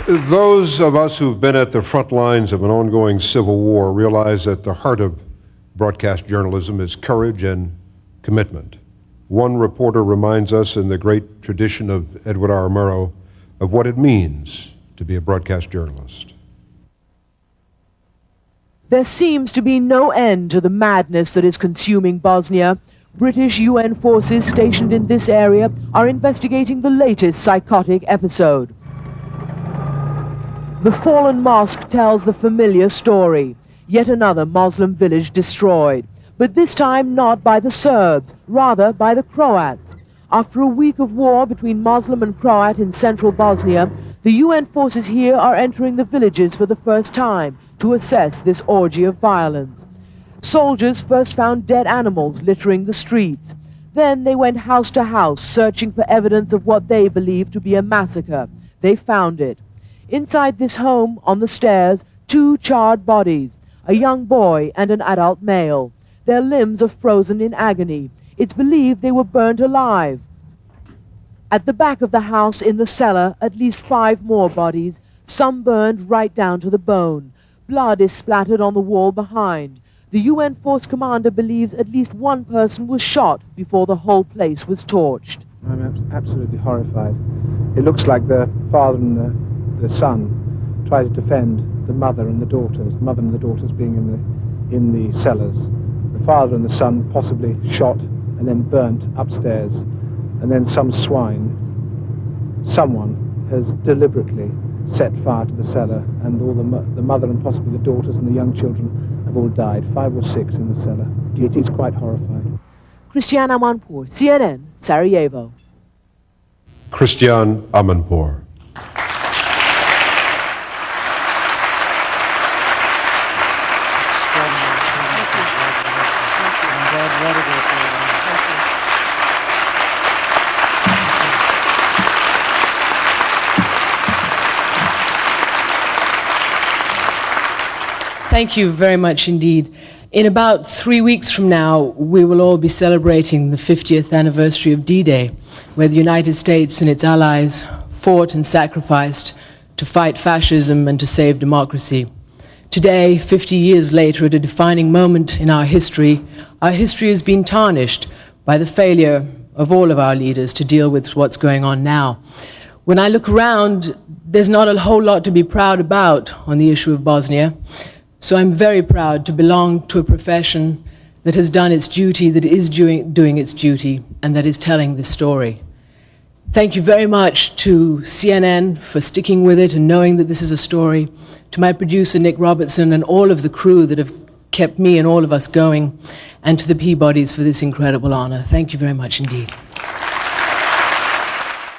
Those of us who've been at the front lines of an ongoing civil war realize that the heart of broadcast journalism is courage and commitment. One reporter reminds us in the great tradition of Edward R. Murrow of what it means to be a broadcast journalist. There seems to be no end to the madness that is consuming Bosnia. British UN forces stationed in this area are investigating the latest psychotic episode. The fallen mosque tells the familiar story. Yet another Muslim village destroyed, but this time not by the Serbs, rather by the Croats. After a week of war between Muslim and Croat in central Bosnia, the UN forces here are entering the villages for the first time to assess this orgy of violence. Soldiers first found dead animals littering the streets. Then they went house to house searching for evidence of what they believed to be a massacre. They found it. Inside this home, on the stairs, 2 charred bodies, a young boy and an adult male. Their limbs are frozen in agony. It's believed they were burned alive. At the back of the house in the cellar, at least 5 more bodies, some burned right down to the bone. Blood is splattered on the wall behind. The UN force commander believes at least 1 person was shot before the whole place was torched. I'm absolutely horrified. It looks like the father and the son try to defend the mother and the daughters, the mother and the daughters being in the cellars. The father and the son possibly shot and then burnt upstairs, and then some swine, someone has deliberately set fire to the cellar, and all the mother and possibly the daughters and the young children have all died, 5 or 6 in the cellar. It is quite horrifying. Christiane Amanpour, CNN, Sarajevo. Christiane Amanpour. Thank you very much indeed. In about 3 weeks from now, we will all be celebrating the 50th anniversary of D-Day, where the United States and its allies fought and sacrificed to fight fascism and to save democracy. Today, 50 years later, at a defining moment in our history has been tarnished by the failure of all of our leaders to deal with what's going on now. When I look around, there's not a whole lot to be proud about on the issue of Bosnia. So I'm very proud to belong to a profession that has done its duty, that is doing its duty, and that is telling this story. Thank you very much to CNN for sticking with it and knowing that this is a story, to my producer Nick Robertson and all of the crew that have kept me and all of us going, and to the Peabodys for this incredible honor. Thank you very much indeed.